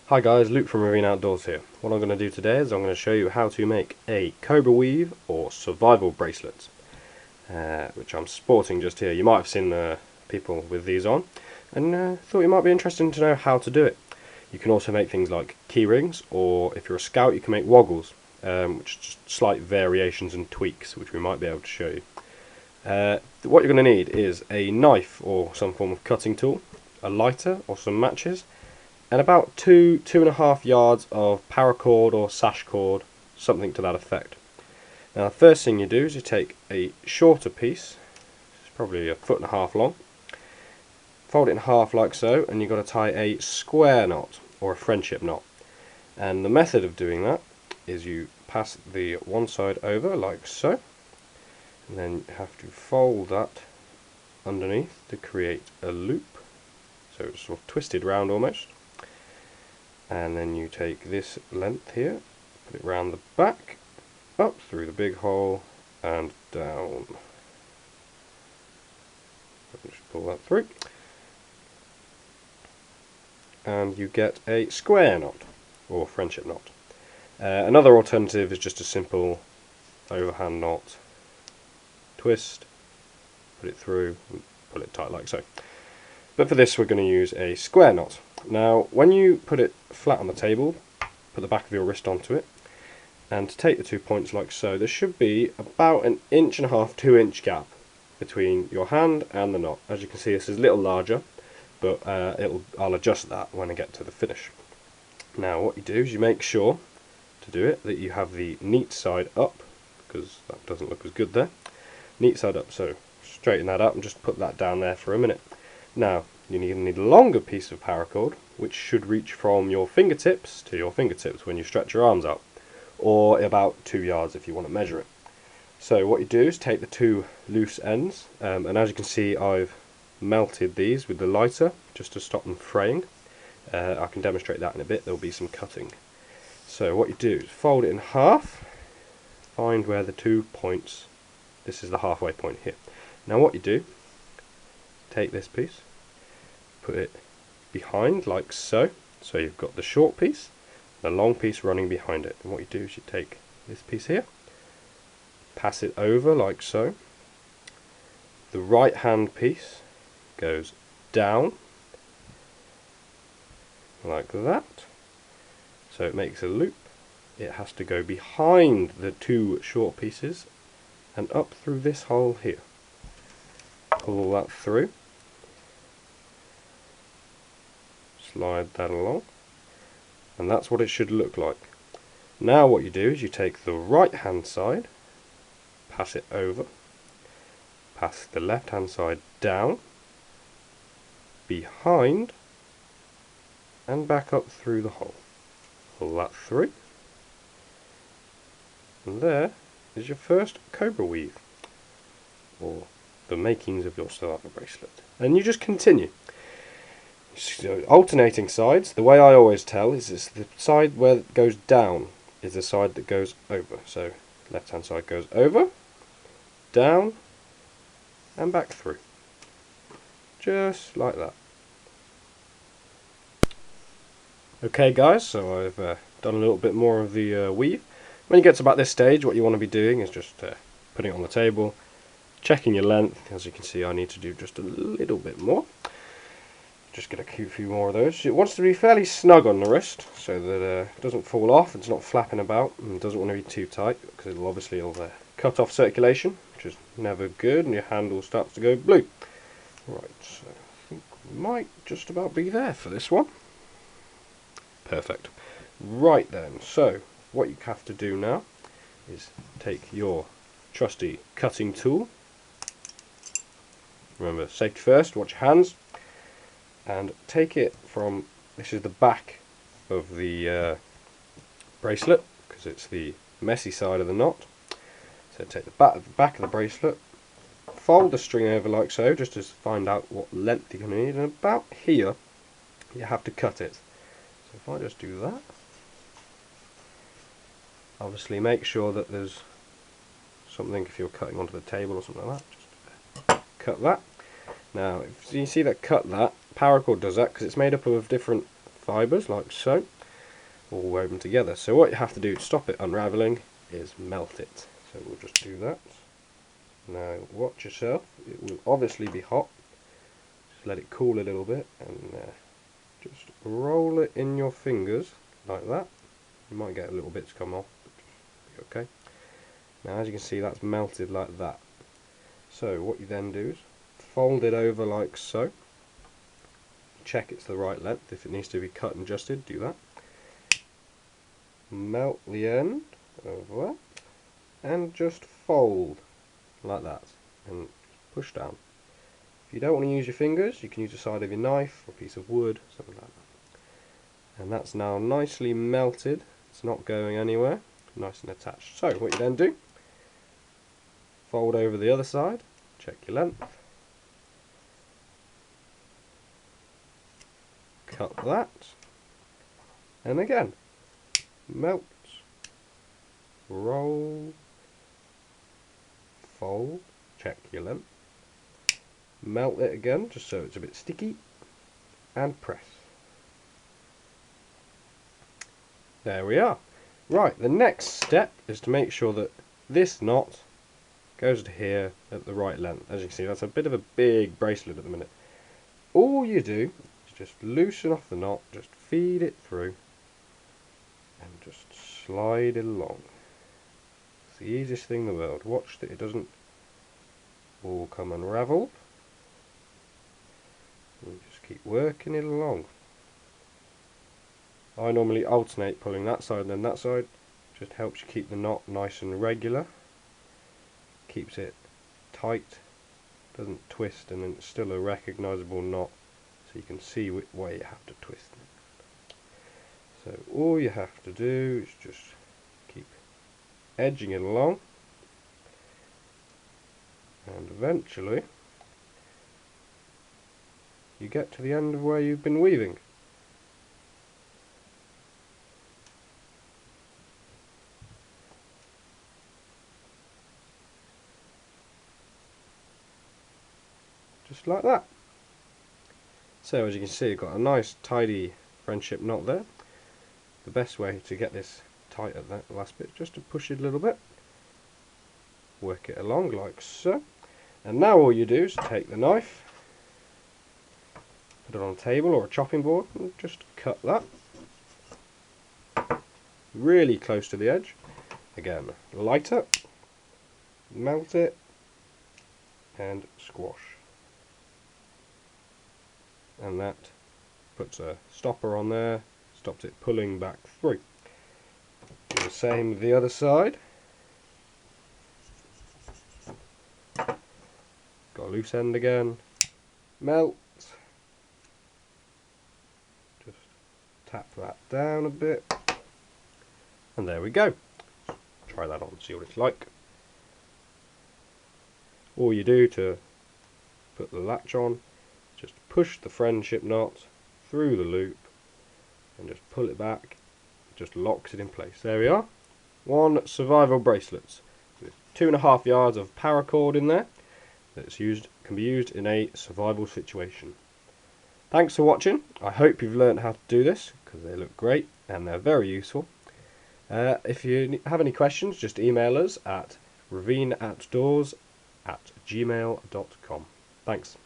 Hi guys, Luke from Marine Outdoors here. What I'm going to do today is I'm going to show you how to make a cobra weave or survival bracelet, which I'm sporting just here. You might have seen people with these on, and thought you might be interested to know how to do it. You can also make things like key rings, or if you're a scout you can make woggles, which are just slight variations and tweaks which we might be able to show you. What you're going to need is a knife or some form of cutting tool, a lighter or some matches, and about 2.5 yards of paracord or sash cord, something to that effect. Now the first thing you do is you take a shorter piece, it's probably 1.5 feet long, fold it in half like so, and you've got to tie a square knot or a friendship knot. And the method of doing that is you pass the one side over like so, and then you have to fold that underneath to create a loop, so it's sort of twisted round almost. And then you take this length here, put it round the back, up through the big hole and down. Just pull that through, and you get a square knot or friendship knot. Another alternative is just a simple overhand knot, twist, put it through and pull it tight like so. But for this we're going to use a square knot. Now when you put it flat on the table, put the back of your wrist onto it, and take the 2 points like so, there should be about 1.5 inch, 2 inch gap between your hand and the knot. As you can see, this is a little larger, but I'll adjust that when I get to the finish. Now what you do is you make sure to do it that you have the neat side up, because that doesn't look as good there. Neat side up, so straighten that up and just put that down there for a minute. Now you need a longer piece of paracord, which should reach from your fingertips to your fingertips when you stretch your arms out, or about 2 yards if you want to measure it. So what you do is take the two loose ends, and as you can see I've melted these with the lighter just to stop them fraying. I can demonstrate that in a bit, there will be some cutting. So what you do is fold it in half, find where the 2 points, this is the halfway point here. Now what you do, take this piece, put it behind like so, so you've got the short piece, the long piece running behind it. And what you do is you take this piece here, pass it over like so, the right hand piece goes down like that, so it makes a loop. It has to go behind the two short pieces and up through this hole here. Pull that through, slide that along, and that's what it should look like. Now what you do is you take the right hand side, pass it over, pass the left hand side down, behind, and back up through the hole. Pull that through, and there is your first cobra weave, or the makings of your survival bracelet. And you just continue. So alternating sides, the way I always tell is the side where it goes down is the side that goes over. So left hand side goes over, down, and back through. Just like that. Okay guys, so I've done a little bit more of the weave. When you get to about this stage, what you want to be doing is just putting it on the table, checking your length. As you can see, I need to do just a little bit more. Just get a few more of those. It wants to be fairly snug on the wrist so that it doesn't fall off, it's not flapping about, and it doesn't want to be too tight because it'll obviously cut off circulation, which is never good, and your handle starts to go blue. Right, so I think we might just about be there for this one. Perfect. Right then, so what you have to do now is take your trusty cutting tool. Remember, safety first, watch your hands. And take it from, this is the back of the bracelet, because it's the messy side of the knot. So take the back of the bracelet, fold the string over like so, just to find out what length you're going to need, and about here you have to cut it. So if I just do that, obviously make sure that there's something, if you're cutting onto the table or something like that, just cut that. Now if you see that cut that, paracord does that because it's made up of different fibres like so. all woven together. So what you have to do to stop it unravelling is melt it. So we'll just do that. Now watch yourself, it will obviously be hot. Just let it cool a little bit and just roll it in your fingers like that. You might get a little bits come off, but just be okay. Now as you can see, that's melted like that. So what you then do is fold it over like so. Check it's the right length. If it needs to be cut and adjusted, do that. Melt the end of that and just fold like that and push down. If you don't want to use your fingers, you can use the side of your knife or a piece of wood, something like that. And that's now nicely melted. It's not going anywhere, nice and attached. So what you then do, fold over the other side, check your length, cut that, and again, melt, roll, fold, check your length, melt it again just so it's a bit sticky, and press. There we are. Right, the next step is to make sure that this knot goes to here at the right length. As you can see, that's a bit of a big bracelet at the minute. All you do is just loosen off the knot, just feed it through, and just slide it along. It's the easiest thing in the world. Watch that it doesn't all come unraveled. And just keep working it along. I normally alternate pulling that side and then that side. Just helps you keep the knot nice and regular. Keeps it tight, doesn't twist, and then it's still a recognisable knot, so you can see which way you have to twist it. So all you have to do is just keep edging it along, and eventually you get to the end of where you've been weaving. Just like that. So as you can see, you've got a nice tidy friendship knot there. The best way to get this tight at that last bit is just to push it a little bit, work it along like so, and now all you do is take the knife, put it on a table or a chopping board, and just cut that really close to the edge. Again, lighter, melt it, and squash. And that puts a stopper on there, stops it pulling back through. Do the same with the other side. Got a loose end again, melt, just tap that down a bit, and there we go. Try that on, see what it's like. All you do to put the latch on, just push the friendship knot through the loop and just pull it back. It just locks it in place. There we are. One survival bracelet with 2.5 yards of paracord in there that's can be used in a survival situation. Thanks for watching. I hope you've learned how to do this, because they look great and they're very useful. If you have any questions, just email us at ravineoutdoors@gmail.com. Thanks.